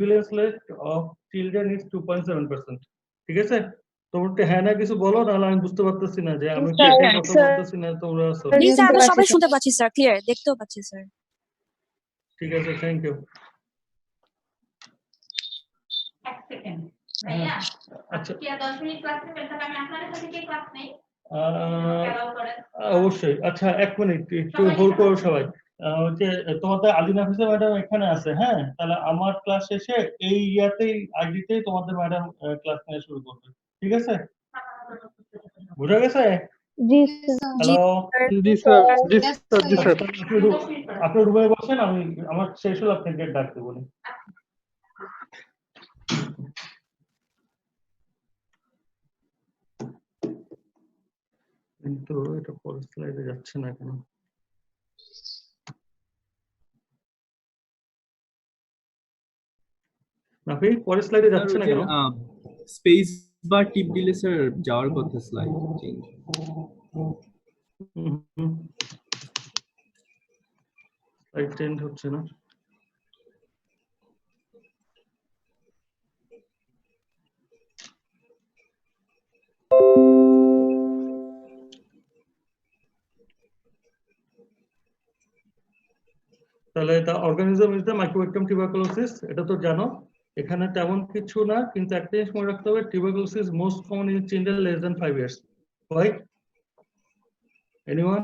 prevalence rate of children is 2.7%. ঠিক আছে? তোমরা হ্যাঁ না কিছু বলো, নাহলে আমি বুঝতে পারতেছি না যে আমি কথা বলতেছি না তোমরা আছো। জি স্যার, আমরা সবাই শুনতে পাচ্ছি স্যার, ক্লিয়ার দেখতেও পাচ্ছি স্যার। ঠিক আছে, থ্যাংক ইউ। এক সেকেন্ড ভাইয়া, আচ্ছা কি 10 মিনিট ক্লাস নেবেন? তাহলে আমি আপনাদের সাথে কি ক্লাস নেই? অবশ্যই। আচ্ছা 1 মিনিট একটু হোল্ড করো সবাই। হচ্ছে তোমাদের আলিনা হাফিজা ম্যাডাম এখানে আছে, হ্যাঁ? তাহলে আমার ক্লাস শেষে এই ইয়াতেই আইডিতেই তোমাদের ম্যাডাম ক্লাস নেওয়া শুরু করবে, ঠিক আছে? বুঝা গেছে? জি হ্যালো, জি স্যার, জি স্যার, জি স্যার। আপনি রুমে বসেন, আমি আমার শেষ হলে আপনাকে ডাক দেবো। কিন্তু এটা পরের স্লাইডে যাচ্ছে না কেন? নাফি পরের স্লাইডে যাচ্ছে না কেন? স্পেস বার টিপ দিলে স্যার যাওয়ার কথা স্লাইড চেঞ্জ। স্লাইড চেঞ্জ হচ্ছে না। তাহলে এটা organism is the mycobacterium tuberculosis, এটা তো জানো। এখানে তেমন কিছু না, কিন্তু একটা জিনিস মনে রাখতে হবে, tuberculosis most common in children less than 5 years. Right? Anyone?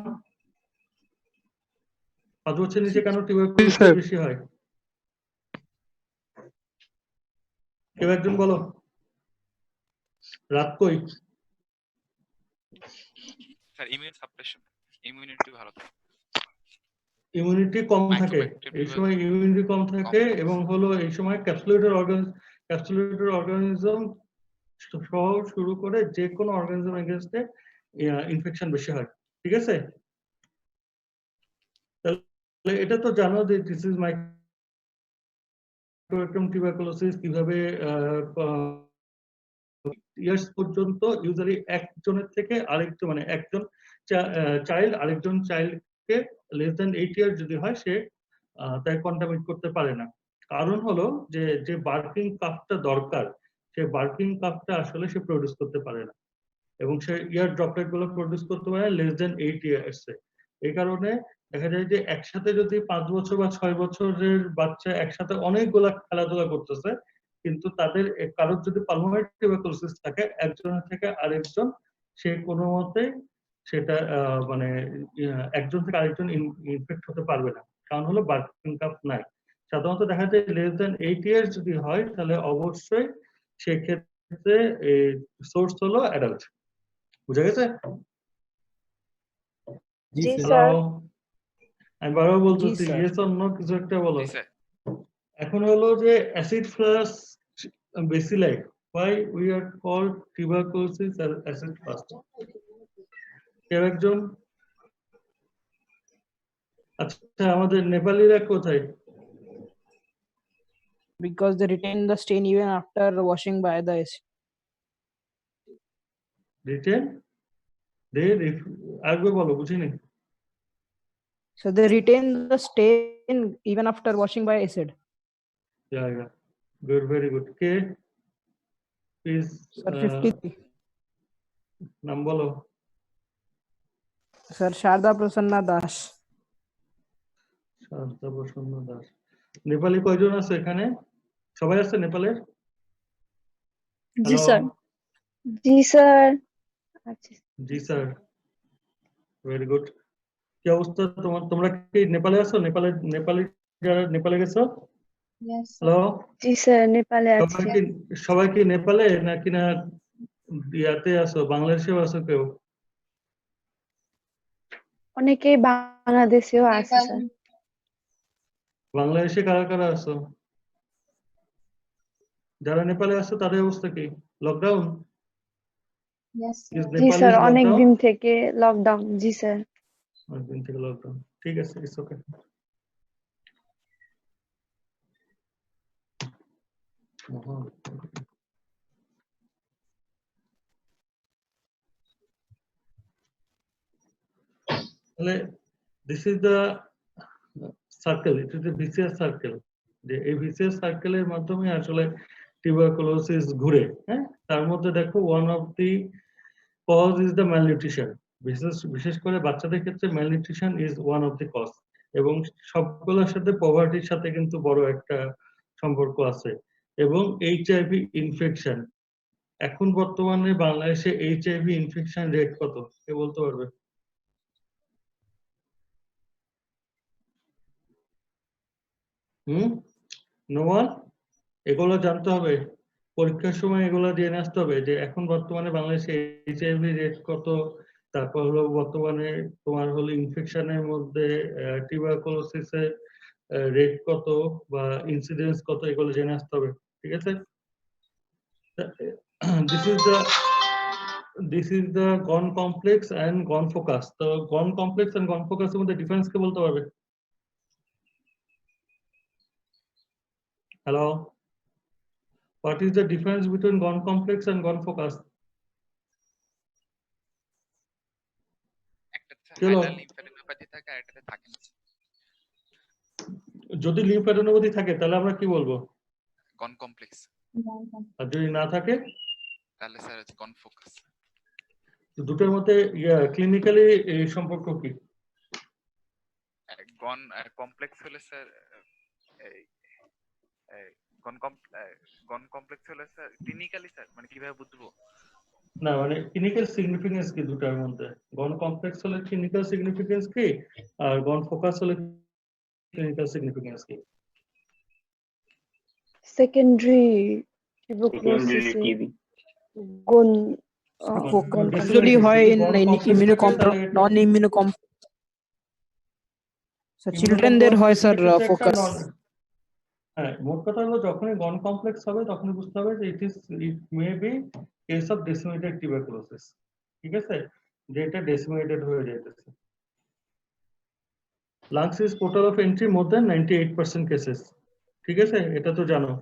5 বছরের নিচে কেন টিউবারকুলোসিস বেশি হয়? কেউ একজন বলো। রাত কই? স্যার ইমিউন সাপ্রেশন, ইমিউনিটি ভালো থাকে, ইমিউনিটি কম থাকে এই সময়, ইমিউনিটি কম থাকে এবং হলো এই সময় ক্যাপসুলেটেড অর্গানিজম সহ শুরু করে যে কোনো অর্গানিজম এগেইনস্টে ইনফেকশন বেশি হয়, ঠিক আছে? তাহলে এটা তো জানো যে দিস ইজ মাইক্রোব্যাকটেরিয়াম টিউবারকুলোসিস কিভাবে ইয়ার্স পর্যন্ত ইউজুয়ালি একজনের থেকে আরেকজন, মানে একজন চাইল্ড আরেকজন চাইল্ডকে লেস দ্যান 8 ইয়ার যদি হয় সে তাই কন্টামিনেট করতে পারে না। কারণ হলো যে যে বার্কিং কাপটা দরকার, সে বার্কিং কাপটা আসলে সে প্রডিউস করতে পারে না, এবং সে ইয়ার ড্রপলেট গুলো প্রডিউস করতে পারে লেস দ্যান 8 ইয়ার্স এ। এই কারণে দেখা যায় যে একসাথে যদি 5 বছর বা 6 বছরের বাচ্চা একসাথে অনেকগুলা খেলাধুলা করতেছে, কিন্তু তাদের কারোর যদি পালমোনারি টিউবারকুলোসিস থাকে, একজনের থেকে আরেকজন সে কোনো মতে সেটা মানে একজন থেকে আরেকজন ইনফেক্ট হতে পারবে না, কারণ হলো বার্কিং কাপ নাই। সাধারণত দেখা যায় লেস দ্যান 8 ইয়ার্স যদি হয় তাহলে অবশ্যই সেক্ষেত্রে সোর্স হলো অ্যাডাল্ট। বুঝা গেছে? জি স্যার। আমি বারবার বলতেছি ইয়েস অর নো কিছু একটা বলো। এখন হলো যে অ্যাসিড ফ্লাশ bacilli, why we are called tuberculosis as acid flush? কেউ একজন? আচ্ছা আমাদের নেপালিরা কোথায়? Because they retain the stain even after washing by the acid. Retain? আরেকবার বলো, বুঝিনি। So they retain the stain even after washing by acid. Yeah, good, very good. K? Please. Sir, 53. নাম বলো। Sir, Sharda Prasanna Das. Sharada প্রসন্ন দাস। নেপালি কয়জন আছে এখানে? সবাই আছে নেপালের? জি স্যার। জি স্যার। আচ্ছা জি স্যার, ভেরি গুড। কি অবস্থা তোমার? তোমরা কি নেপালে আছো? নেপালি যারা নেপালে গেছো? হ্যালো, জি স্যার, নেপালে আছি। সবাই কি নেপালে নাকি না ইয়াতে আছো, বাংলাদেশেও আছো কেউ? অনেকেই বাংলাদেশেও আছে স্যার। বাংলাদেশে কারা কারা আছো? যারা নেপালে আছো তাদের অবস্থা কি? লকডাউন? জি স্যার, অনেক দিন থেকে লকডাউন। জি স্যার। অনেকদিন থেকে লকডাউন, ঠিক আছে, ইটস ওকে। তাহলে this is the circle, it is a vicious circle. যে এই ভিসিয়াস সার্কেলের মাধ্যমে আসলে টিউবারকুলোসিস ঘুরে। হ্যাঁ, তার মধ্যে দেখো one of the cause is the malnutrition. বিশেষ করে বাচ্চাদের ক্ষেত্রে malnutrition is one of the cause, এবং সবগুলোর সাথে পভার্টির সাথে কিন্তু বড় একটা সম্পর্ক আছে। এবং এইচআইভি ইনফেকশন, এখন বর্তমানে বাংলাদেশে এইচআইভি ইনফেকশন রেট কত কে বলতে পারবে? No one? এগুলো জানতে হবে, পরীক্ষার সময় এগুলো জেনে আসতে হবে যে এখন বর্তমানে বাংলাদেশে এইচআইভি রেট কত, তারপর হলো বর্তমানে তোমার হলো ইনফেকশনের মধ্যে টিউবারকুলোসিসের রেট কত বা ইনসিডেন্স কত, এগুলো জেনে আসতে হবে। ঠিক আছে, this is the Ghon complex and Ghon focus. তো গন কমপ্লেক্স এন্ড গন ফোকাসের মধ্যে ডিফারেন্স কে বলতে পারবে? Hello, what is the difference between gone complex and gone focus? একটাতে চলো। হাইলার লিম্ফ্যাডিনোপ্যাথি থাকে আর একটাতে থাকে না। যদি লিম্ফ্যাডিনোপ্যাথি থাকে তাহলে আমরা কি বলবো? গন কমপ্লেক্স। আর যদি না থাকে তাহলে স্যার গন ফোকাস। দুটোর মধ্যে ক্লিনিক্যালি সম্পর্ক কি? গন কমপ্লেক্স হলে স্যার গন কমপ্লেক্স হলে স্যার ক্লিনিক্যালি স্যার মানে কিভাবে বুঝবো? না মানে ক্লিনিক্যাল সিগনিফিকেন্স কি দুটার মধ্যে? গন কমপ্লেক্স হলে ক্লিনিক্যাল সিগনিফিকেন্স কি, আর গন ফোকাস হলে ক্লিনিক্যাল সিগনিফিকেন্স কি? সেকেন্ডারি টিউবারকুলোসিস গন usually হয় in non immunocom so children দের হয় স্যার ফোকাস। হ্যাঁ, মোট কথা হলো যখনই গন কমপ্লেক্স হবে তখনই বুঝতে হবে যে it may be case of disseminated tuberculosis. ঠিক আছে, যেটা ডিসেমিনেটেড হয়ে যাইতেছে। Lungs is portal of entry more than 98% cases. ঠিক আছে, এটা তো জানো।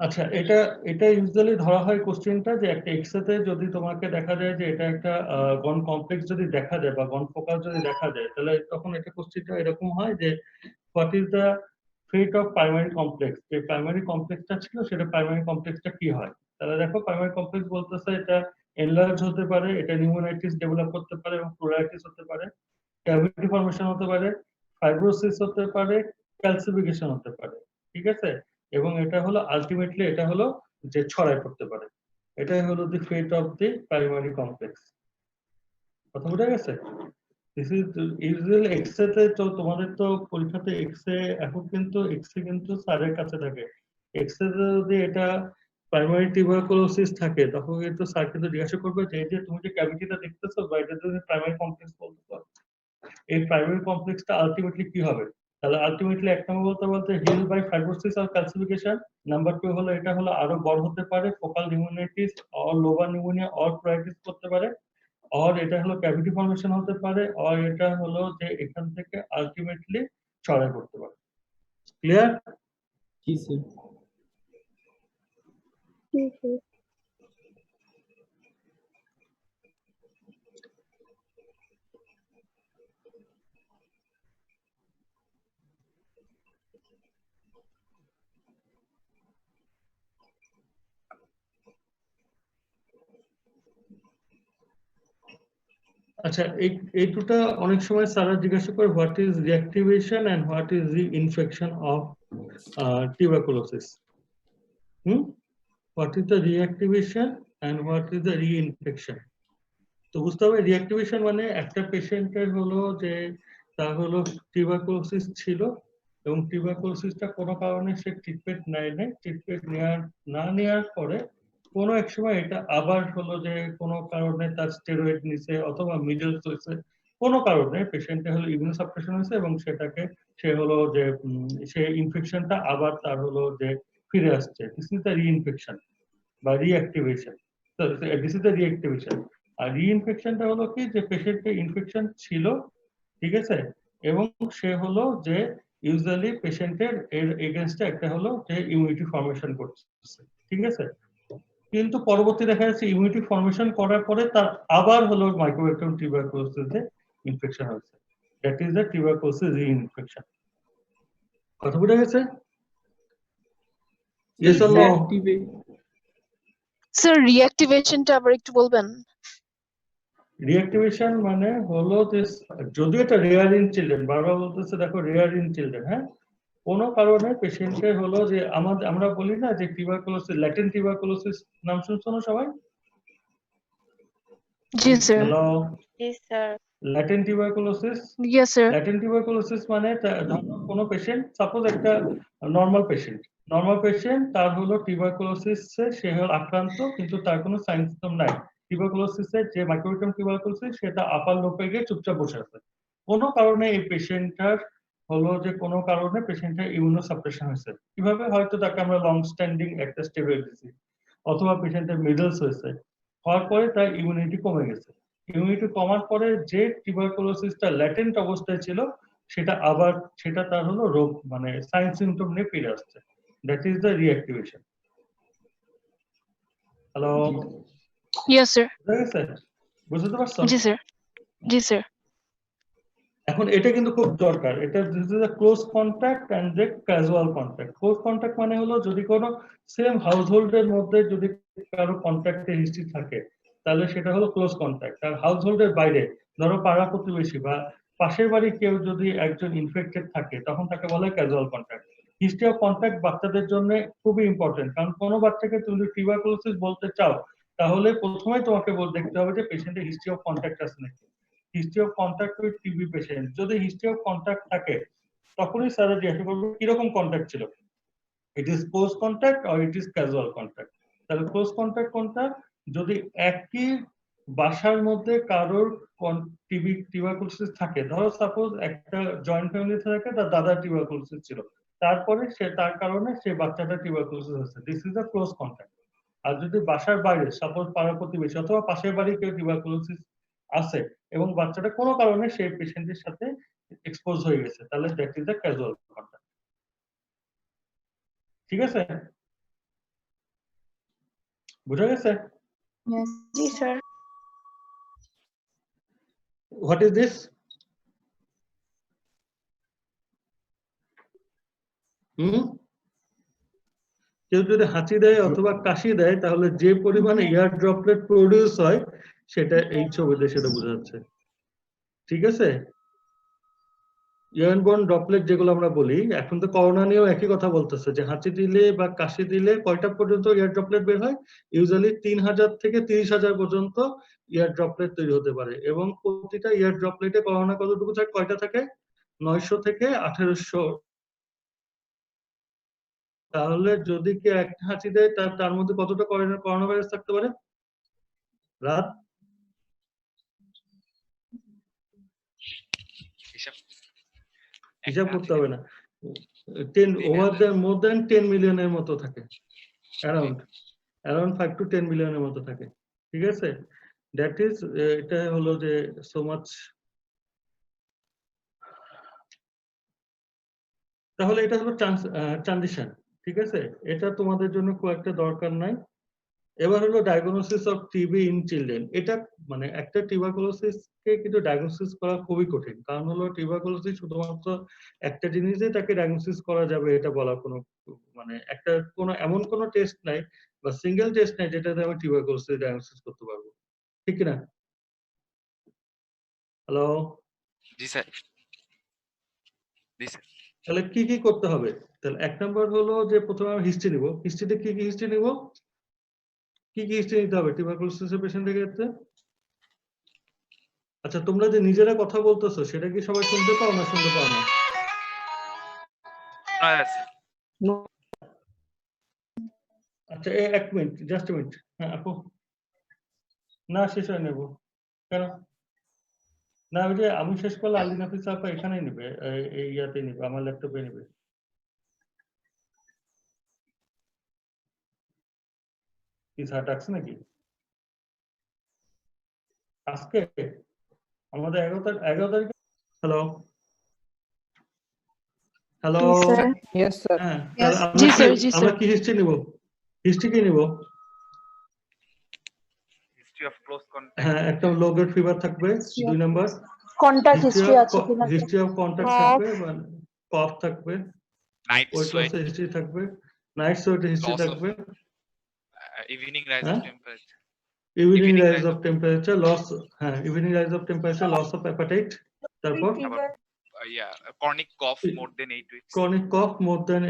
আচ্ছা, এটা ইউজুয়ালি ধরা হয় কোশ্চেনটা যে একটা এক্সরেতে যদি তোমাকে দেখা যায় যে এটা একটা গন কমপ্লেক্স যদি দেখা যায় বা গন ফোকাস যদি দেখা যায়, তাহলে তখন এটা কোশ্চেনটা এরকম হয় যে what is the fate of primary complex. যে প্রাইমারি কমপ্লেক্সটা ছিল সেটা প্রাইমারি কমপ্লেক্সটা কি হয়? তাহলে দেখো প্রাইমারি কমপ্লেক্স বলতেছে এটা এনলার্জ হতে পারে, এটা নিউমোনাইটিস ডেভেলপ করতে পারে এবং প্লুরাইটিস হতে পারে, ক্যাভিটি ফর্মেশন হতে পারে, ফাইব্রোসিস হতে পারে, ক্যালসিফিকেশন হতে পারে। ঠিক আছে, এবং এটা হলো আলটিমেটলি এটা হলো যে ছড়ায় পড়তে পারে। এটাই হলো the fate of the primary complex. কথা বুঝা গেছে? দিস ইজ ইউজুয়ালি এক্সরে তো তোমাদের তো পরীক্ষাতে এক্সরে এখন কিন্তু এক্সরে কিন্তু স্যারের কাছে থাকে। এক্সরে যদি এটা প্রাইমারি টিউবারকুলোসিস থাকে তখন কিন্তু স্যার কিন্তু জিজ্ঞাসা করবে যে এই যে তুমি যে ক্যাভিটিটা দেখতেছো বা এটা যদি প্রাইমারি কমপ্লেক্স বলতে, এই প্রাইমারি কমপ্লেক্সটা আলটিমেটলি কি হবে? তাহলে আলটিমেটলি এক নম্বর বলতে হিল বাই ফাইব্রোসিস আর ক্যালসিফিকেশন। নাম্বার 2 হলো এটা হলো আরো বড় হতে পারে, focal pneumonitis or lobar pneumonia or pleuritis করতে পারে, অর এটা হলো ক্যাভিটি ফর্মেশন হতে পারে, অর এটা হলো যে এখান থেকে আলটিমেটলি ছড়ায় পড়তে পারে। ক্লিয়ার? জি স্যার। আচ্ছা, এই দুটো অনেক সময় স্যাররা জিজ্ঞাসা করে what is reactivation and what is the infection of tuberculosis. What is the reactivation and what is the reinfection. তো বুঝতে হবে রিঅ্যাক্টিভেশন মানে একটা পেশেন্টের হলো যে তার হলো টিউবারকুলোসিস ছিল এবং টিউবারকুলোসিসটা কোনো কারণে সে ট্রিটমেন্ট নেয় নাই, ট্রিটমেন্ট না নেওয়ার পরে কোনো এক সময় এটা আবার হলো যে কোনো কারণে তার স্টেরয়েড নিছে অথবা মিডলস হয়েছে, কোনো কারণে পেশেন্টের হলো ইমিউনোসাপ্রেশন হয়েছে এবং সেটাকে সে হলো যে সে ইনফেকশনটা আবার তার হলো যে ফিরে আসছে। দিস ইজ দ্য রিইনফেকশন বা reactivation. This is the reactivation. আর রিইনফেকশনটা হলো কি যে পেশেন্টের ইনফেকশন ছিল, ঠিক আছে, এবং সে হলো যে ইউজুয়ালি পেশেন্টের এর এগেইনস্টে একটা হলো যে ইমিউনিটি ফর্মেশন করছে। ঠিক আছে, কিন্তু পরবর্তী দেখা যাচ্ছে ইমিউনিটি ফর্মেশন করার পরে তার আবার হলো মাইক্রোব্যাকটেরিয়াম টিউবারকুলোসিসে ইনফেকশন হয়েছে, that is the tuberculosis reinfection. কথা বুঝা গেছে? Yes or no? স্যার রিঅ্যাক্টিভেশনটা আবার একটু বলবেন? রিঅ্যাক্টিভেশন মানে হলো যে, যদিও এটা রেয়ার ইন চিলড্রেন, বারবার বলতেছে দেখো রেয়ার ইন চিলড্রেন, হ্যাঁ, কোনো কারণে পেশেন্টের হলো যে আমরা বলি না যে টিউবারকুলোসিস, ল্যাটেন্ট টিউবারকুলোসিস নাম শুনছো না সবাই? জি sir. Hello, Yes, sir. Latent tuberculosis, yes sir. Latent tuberculosis মানে কোনো পেশেন্ট, সাপোজ একটা নর্মাল পেশেন্ট তার হলো টিউবারকুলোসিসে সে হলো আক্রান্ত, কিন্তু তার কোনো সাইন সিম্পটম নাই। টিউবারকুলোসিসের যে মাইক্রোব্যাকটেরিয়াম টিউবারকুলোসিস সেটা আপার লোপে গিয়ে চুপচাপ বসে আছে। কোনো কারণে এই পেশেন্টটার হলো যে কোনো কারণে পেশেন্টের ইমিউনোসাপ্রেশন হয়েছে। কিভাবে? হয়তো তাকে আমরা লং স্ট্যান্ডিং একটা স্টেরয়েড দিছি, অথবা পেশেন্টের মিডলস হয়েছে, হওয়ার পরে তার ইমিউনিটি কমে গেছে। ইমিউনিটি কমার পরে যে টিউবারকুলোসিসটা ল্যাটেন্ট অবস্থায় ছিল সেটা তার হলো রোগ মানে সাইন সিম্পটম নিয়ে ফিরে আসছে, that is the reactivation. Hello, yes sir. বুঝা গেছে? বুঝতে পারছো? জি স্যার। জি স্যার। এখন এটা কিন্তু খুব দরকার, এটা this is a close contact and the casual contact. Close contact মানে হলো যদি কোনো সেম হাউসহোল্ডের মধ্যে যদি কারো কন্টাক্টের হিস্ট্রি থাকে তাহলে সেটা হলো ক্লোজ কন্টাক্ট। আর হাউসহোল্ডের বাইরে, ধরো পাড়া প্রতিবেশী বা পাশের বাড়ি কেউ যদি একজন ইনফেক্টেড থাকে তখন তাকে বলে casual contact. History of contact বাচ্চাদের জন্য খুবই ইম্পর্টেন্ট, কারণ কোনো বাচ্চাকে তুমি যদি টিউবারকুলোসিস বলতে চাও তাহলে প্রথমে তোমাকে দেখতে হবে যে পেশেন্টের হিস্ট্রি অফ কন্টাক্ট আছে নাকি। History of contact with TB patient, যদি হিস্ট্রি অফ কন্টাক্ট থাকে তখনই স্যার জিজ্ঞাসা করবে কিরকম কন্টাক্ট ছিল, it is close contact or it is casual contact. তাহলে ক্লোজ কন্টাক্ট কোনটা? যদি একই বাসার মধ্যে কারোর টিউবারকুলোসিস থাকে, ধরো সাপোজ একটা জয়েন্ট ফ্যামিলিতে থাকে, তার দাদার টিউবারকুলোসিস ছিল, তারপরে তার কারণে সে বাচ্চাটা টিউবারকুলোসিস হচ্ছে, this is a close contact. আর যদি বাসার বাইরে, সাপোজ পাড়া প্রতিবেশী অথবা পাশের বাড়ি কেউ টিউবারকুলোসিস আছে এবং বাচ্চাটা কোনো কারণে সেই পেশেন্টের সাথে এক্সপোজ হয়ে গেছে, তাহলে that is the casual contact. ঠিক আছে? বুঝা গেছে? জি স্যার। What is this? কেউ যদি হাঁচি দেয় অথবা কাশি দেয় তাহলে যে পরিমাণে এয়ার ড্রপলেট প্রডিউস হয় সেটা এই ছবিতে সেটা বোঝা যাচ্ছে। ঠিক আছে? এয়ারবোর্ন ড্রপলেট যেগুলো আমরা বলি, এখন তো করোনা নিয়েও একই কথা বলতেছে যে হাঁচি দিলে বা কাশি দিলে কয়টা পর্যন্ত এয়ার ড্রপলেট বের হয়? ইউজুয়ালি 3000 থেকে 30,000 পর্যন্ত এয়ার ড্রপলেট তৈরি হতে পারে, এবং প্রতিটা এয়ার ড্রপলেটে করোনা কতটুকু থাকে? কয়টা থাকে? 900 থেকে 1800। তাহলে যদি কি একটা হাঁচি দেয় তার মধ্যে কতটা করোনা ভাইরাস থাকতে পারে? রাত হিসাব করতে হবে না, 10 মোর দ্যান 10 মিলিয়নের মতো থাকে, অ্যারাউন্ড 5 to 10 মিলিয়নের মতো থাকে। ঠিক আছে? দ্যাট ইজ, এটা হলো যে সো মাচ। তাহলে এটা হলো ট্রানজিশন। ঠিক আছে, এটা তোমাদের জন্য খুব একটা দরকার নাই। এবার হলো diagnosis of TB in children. এটা মানে একটা টিউবারকুলোসিসকে কিন্তু ডায়াগনোসিস করা খুবই কঠিন, কারণ হলো টিউবারকুলোসিস শুধুমাত্র একটা জিনিসে তাকে ডায়াগনোসিস করা যাবে এটা বলা কোনো মানে একটা কোনো এমন কোনো টেস্ট নাই বা সিঙ্গেল টেস্ট নাই যেটাতে আমি টিউবারকুলোসিস ডায়াগনোসিস করতে পারবো, ঠিক কি না? হ্যালো, জি স্যার। জি স্যার। তাহলে কি কি করতে হবে? তাহলে এক নম্বর হলো যে প্রথমে আমি হিস্ট্রি নিব। হিস্ট্রিতে কি কি হিস্ট্রি নিব? কি কি হিস্ট্রি নিতে হবে টিউবারকুলোসিসের পেশেন্টের ক্ষেত্রে? আচ্ছা, তোমরা যে নিজেরা কথা বলতেছো সেটা কি সবাই শুনতে পাও না শুনতে পাও না? আচ্ছা, এক মিনিট, জাস্ট মিনিট। হ্যাঁ আপু, না শেষ হয়ে নেব কেন? না, ওই যে আমি শেষ করলে আলী নাফিস আপা এখানেই নেবে, এই ইয়াতে নেবে, আমার ল্যাপটপে নেবে। কি স্যার ডাকছে নাকি আজকে? আমাদের 11 তারিখে। Hello hello, Yes, sir. Yes, sir. হ্যাঁ, জি স্যার। জি আমরা স্যার। কি হিস্ট্রি নিব? হিস্ট্রি কি নিব? হিস্ট্রি অফ ক্লোজ কন্টাক্ট হ্যাঁ, একটা লো গ্রেড ফিভার থাকবে 2 নাম্বার। কন্টাক্ট হিস্ট্রি আছে কিনা হিস্ট্রি অফ কন্টাক্ট Cough. থাকবে, কফ থাকবে, নাইট ওয়েট সোয়েট লসের হিস্ট্রি থাকবে, নাইট সোয়েটের হিস্ট্রি Loss of- থাকবে, ইভিনিং রাইজ হ্যাঁ? Of temperature evening Evening rise rise of of- temperature, loss, হ্যাঁ evening rise of temperature, loss of appetite, তারপর chronic cough more than 8 weeks chronic cough more than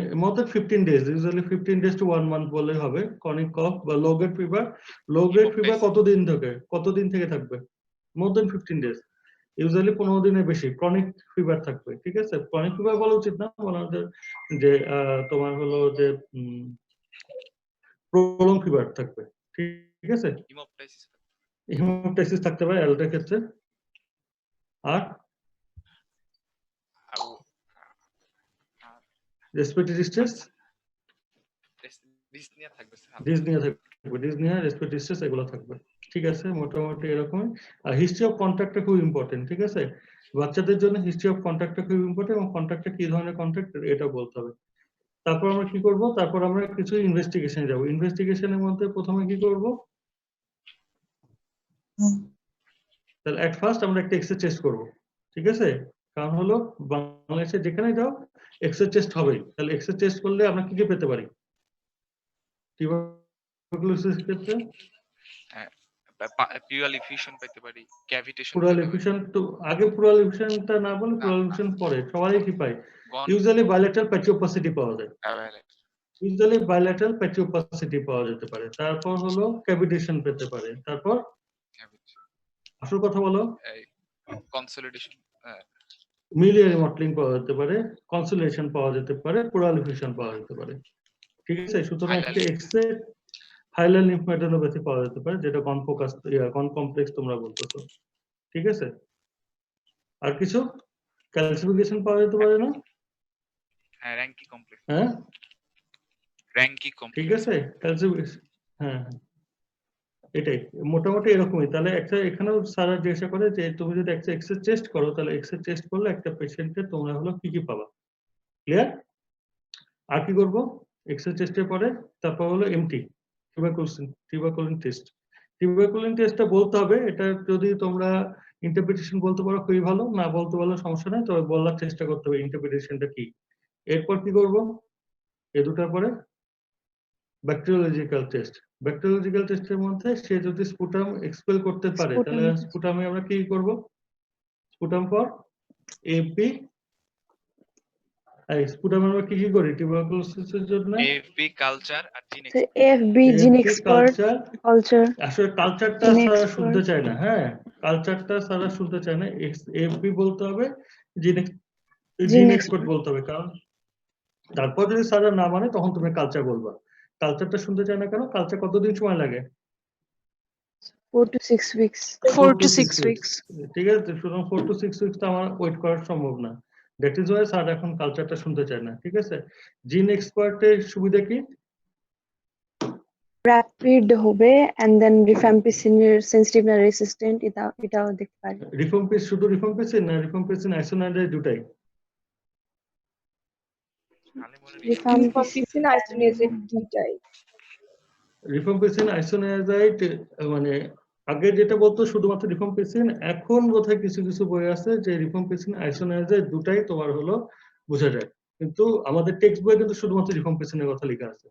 15 days, usually 15 days to 1 month বললেই হবে। chronic cough বা low grade fever, low grade fever Hemoptysis. কতদিন থেকে থাকবে? more than 15 days, usually 15 দিনের বেশি chronic fever থাকবে। ঠিক আছে, chronic fever বলা উচিত না, বলা যে তোমার হলো যে prolonged fever থাকবে। ঠিক আছে, hemoptysis হেমোপ্টাইসিস থাকতে পারে অ্যাডাল্টের ক্ষেত্রে। আর রেসপিরেটরি ডিস্ট্রেস, dyspnea থাকবে স্যার ডিসনিয়া থাকবে, ডিসনিয়া, রেসপিরেটরি ডিস্ট্রেস এগুলো থাকবে। ঠিক আছে, মোটামুটি এরকম। আর হিস্ট্রি অফ কন্ট্যাক্টটা খুব ইম্পর্টেন্ট। ঠিক আছে, বাচ্চাদের জন্য হিস্ট্রি অফ কন্ট্যাক্টটা খুব ইম্পর্টেন্ট, এবং কন্ট্যাক্টটা কি ধরনের কন্ট্যাক্ট এটা বলতে হবে। তারপর আমরা কি করব? তারপর আমরা কিছু ইনভেস্টিগেশন যাব। ইনভেস্টিগেশনের মধ্যে প্রথমে কি করব? তাহলে এট ফার্স্ট আমরা একটা এক্সরে টেস্ট করব। ঠিক আছে, কারণ হলো বাংলাদেশে যেখানে যাও এক্সরে টেস্ট হবেই। তাহলে এক্সরে টেস্ট করলে আমরা কি কি পেতে পারি? টিউবারকুলোসিস ক্ষেত্রে প্লুরাল এফিউশন পেতে পারি, ক্যাভিটেশন প্লুরাল এফিউশন, তো আগে প্লুরাল এফিউশনটা না বলে প্লুরাল এফিউশন পরে সবাই কি পায়? ইউজুয়ালি বাইলেটারাল প্যাচি ওপাসিটি পাওয়া যায়, ইউজুয়ালি বাইলেটারাল প্যাচি ওপাসিটি পাওয়া যেতে পারে। তারপর হলো ক্যাভিটেশন পেতে পারে। তারপর আসল কথা বলো, কনসলিডেশন মিলিয়ারি মটলিং পাওয়া যেতে পারে, কনসোলেশন পাওয়া যেতে পারে, প্লুরাল এফিউশন পাওয়া যেতে পারে। ঠিক আছে, সুতরাং একটা এক্সরে হাইলার লিম্ফোডেনোপ্যাথি পাওয়া যেতে পারে, যেটা কনফোকাস কমপ্লেক্স তোমরা বলতেছো। ঠিক আছে, আর কিছু ক্যালসিফিকেশন পাওয়া যেতে পারে না? হ্যাঁ র্যাঙ্কি কমপ্লেক্স হ্যাঁ, র্যাঙ্কি ঠিক কমপ্লেক্স আছে, ক্যালসিফিকেশন, হ্যাঁ এটাই মোটামুটি এরকমই। তাহলে একটা এখানেও স্যারা জিজ্ঞাসা করে যে তুমি যদি একটা এক্সরে টেস্ট করো, তাহলে এক্সরে টেস্ট করলে একটা পেশেন্টের তোমরা হলো কি কি পাবা। ক্লিয়ার? আর কি করবো এক্সরে টেস্টের পরে? তারপর হলো এমটি, টিউবারকুলিন টেস্ট। টিউবারকুলিন টেস্টটা বলতে হবে, এটা যদি তোমরা ইন্টারপ্রিটেশন বলতে পারো খুবই ভালো, না বলতে পারলে সমস্যা নাই, তবে বলার চেষ্টা করতে হবে ইন্টারপ্রিটেশনটা কি। এরপর কি করব? এ দুটার পরে ব্যাকটেরিওলজিক্যাল টেস্ট। ব্যাকটেরিওলজিক্যাল টেস্টের মধ্যে সে যদি স্পুটাম এক্সপেল করতে পারে, তাহলে স্পুটামে আমরা কি করব? স্পুটাম ফর এপি, স্পুটামে আমরা কি কি করি টিউবারকুলোসিসের জন্য? এফবি কালচার আর জিন FB জিন এক্সপার্ট কালচার। আসলে কালচারটা সারা শুনতে চায় না, হ্যাঁ কালচারটা সারা শুনতে চায় না, এফবি বলতে হবে, জিন এক্সপার্ট বলতে হবে। কারণ তারপর যদি সারা না মানে তখন তুমি কালচার বলবা। কালচারটা শুনতে চায় না কেন? কালচার কতদিন সময় লাগে? 4 to 6 weeks 4 to 6 weeks. ঠিক আছে, সুতরাং 4 to 6 উইকস তো আমার ওয়েট করা সম্ভব না। দ্যাট ইজ ওয়াই স্যার এখন কালচারটা শুনতে চায় না। ঠিক আছে, জিন এক্সপার্টের সুবিধা কি? র‍্যাপিড হবে এন্ড দেন রিফ্যাম্পিসিন এর সেনসিটিভ না রেসিস্টেন্ট এটাও দেখতে পারি। রিফর্মপিস শুধু রিফর্মপিসিন না, রিফর্মপিসিন আইসোনাইডাইড দুটাই? রিফ্যাম্পিসিন আইসোনিয়াজেড দুটাই। রিফর্মপিসিন আইসোনাইডাইড মানে আগে যেটা বলতো শুধুমাত্র রিফর্মপিসিন, এখন বোধহয় কিছু কিছু বই আছে যে রিফর্মপিসিন আইসোনাইডাইড দুটাই তোমার হলো বোঝা যায়, কিন্তু আমাদের টেক্সট বইয়ে কিন্তু শুধুমাত্র রিফর্মপিসিনের কথা লেখা আছে।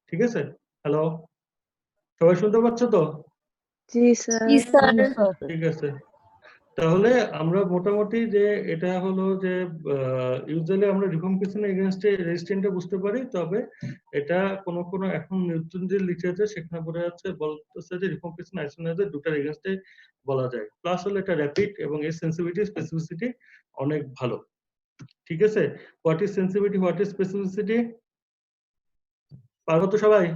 ঠিক আছে, হ্যালো সবাই শুনতে পাচ্ছ তো? জি স্যার। ঠিক আছে, তাহলে আমরা মোটামুটি যে এটা হলো যে ইউজুয়ালি আমরা রিফর্মপিসিনের এগেইনস্টে রেজিস্ট্যান্টটা বুঝতে পারি, তবে এটা কোনো কোনো এখন নিউটন যে লিখেছে সেখানে বলা যাচ্ছে বলতেছে যে রিফর্মপিসিন আইসোনাইডাইড দুটার এগেইনস্টে বলা যায়। প্লাস হলো এটা র‍্যাপিড এবং এর সেনসিটিভিটি স্পেসিফিসিটি অনেক ভালো। ঠিক আছে, what is sensitivity, what is specificity পারবো তো সবাই?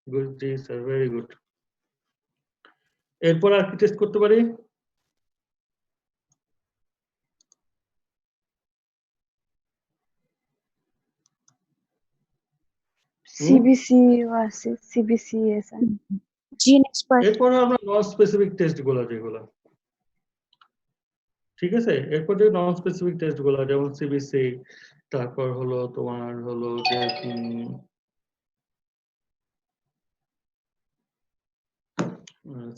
গুড, জি স্যার, ভেরি গুড। এরপর আর কি টেস্ট করতে পারি? সিবিসি আছে, সিবিসি আছে, জিন এক্সপার্ট। এরপর আমরা নন স্পেসিফিক টেস্ট গুলো যেগুলো, ঠিক আছে, এরপর যে নন স্পেসিফিক টেস্ট গুলো যেমন সিবিসি, তারপর হলো তোমার হলো যে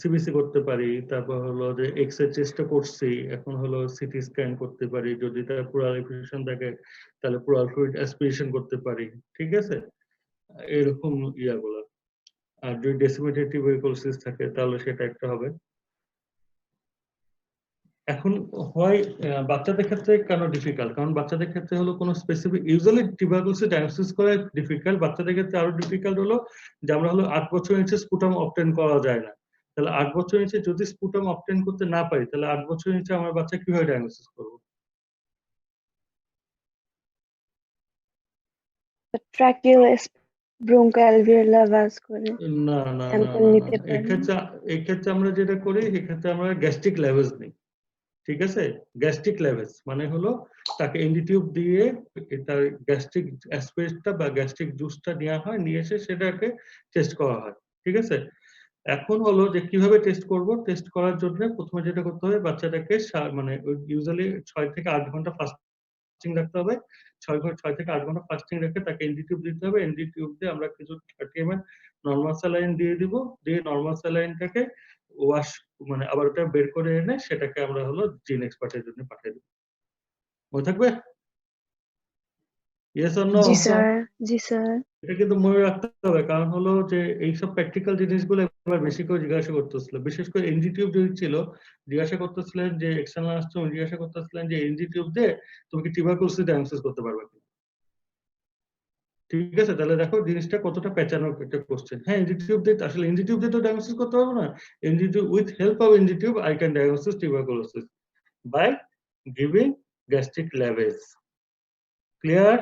সিবিসি করতে পারি, তারপর হলো যে এক্স-রে চেষ্টা করছি, এখন হলো সিটি স্ক্যান করতে পারি, যদি তার প্লুরাল এফিউশন থাকে তাহলে প্লুরাল ফ্লুইড অ্যাসপিরেশন করতে পারি, ঠিক আছে? এরকম ইয়াগুলো। আর যদি ডেসিমেটেড টিউবারকুলোসিস থাকে তাহলে সেটা একটা হবে। এখন হয় বাচ্চাদের ক্ষেত্রে কেন ডিফিকাল্ট? কারণ বাচ্চাদের ক্ষেত্রে হলো কোনো স্পেসিফিক ইউজুয়ালি টিউবারকুলোসিস ডায়াগনোসিস করা ডিফিকাল্ট। বাচ্চাদের ক্ষেত্রে আরো ডিফিকাল্ট হলো যে আমরা হলো 8 বছরের নিচে স্পুটাম অবটেন করা যায় না। তাহলে 8 বছরের নিচে যদি স্পুটাম অবটেন করতে না পারি তাহলে 8 বছরের নিচে আমার বাচ্চা কিভাবে ডায়াগনোসিস করব? ট্রাকিয়াল ব্রঙ্কোঅ্যালভিওলার ভাস করে না না না স্যাম্পল না নিতে না। পারি। এক্ষেত্রে আমরা যেটা করি এক্ষেত্রে আমরা গ্যাস্ট্রিক লেভেলস নিই, ঠিক আছে? গ্যাস্ট্রিক লেভেলস মানে হলো তাকে এন্ডিটিউব দিয়ে তার গ্যাস্ট্রিক অ্যাসপিরেটটা বা গ্যাস্ট্রিক জুসটা নেওয়া হয়, নিয়ে এসে সেটাকে টেস্ট করা হয়, ঠিক আছে? এখন হলো যে কিভাবে টেস্ট করব? টেস্ট করার জন্য প্রথমে যেটা করতে হবে বাচ্চাটাকে মানে ইউজুয়ালি 6 থেকে 8 ঘন্টা ফাস্টিং রাখতে হবে। 6 থেকে 8 ঘন্টা ফাস্টিং রেখে তাকে এনডি-টিউব দিতে হবে। এনডি-টিউব দিয়ে আমরা কিছু 30 ml নরমাল স্যালাইন দিয়ে দিব। দিয়ে নরমাল স্যালাইনটাকে ওয়াশ মানে আবার ওটা বের করে এনে সেটাকে আমরা হলো জিন এক্সপার্টের জন্য পাঠিয়ে দেব। মনে থাকবে? Yes or no? জি স্যার, জি স্যার। এটা কিন্তু মনে রাখতে হবে, কারণ হলো যে এইসব প্র্যাকটিক্যাল জিনিসগুলো এবার বেশি করে জিজ্ঞাসা করতেছিল। বিশেষ করে এনজি টিউব যদি ছিল, জিজ্ঞাসা করতেছিলেন যে এক্সটার্নাল আসছে, জিজ্ঞাসা করতেছিলেন যে এনজি টিউব দিয়ে তুমি কি টিউবারকুলোসিস ডায়াগনোসিস করতে পারবে কি? ঠিক আছে, তাহলে দেখো জিনিসটা কতটা পেঁচানো একটা কোশ্চেন। হ্যাঁ, এনজি টিউব দিয়ে আসলে এনজি টিউব দিয়ে তো ডায়াগনোসিস করতে পারবো না। NG tube with help of NG tube I can diagnosis tuberculosis by giving gastric levels. Clear?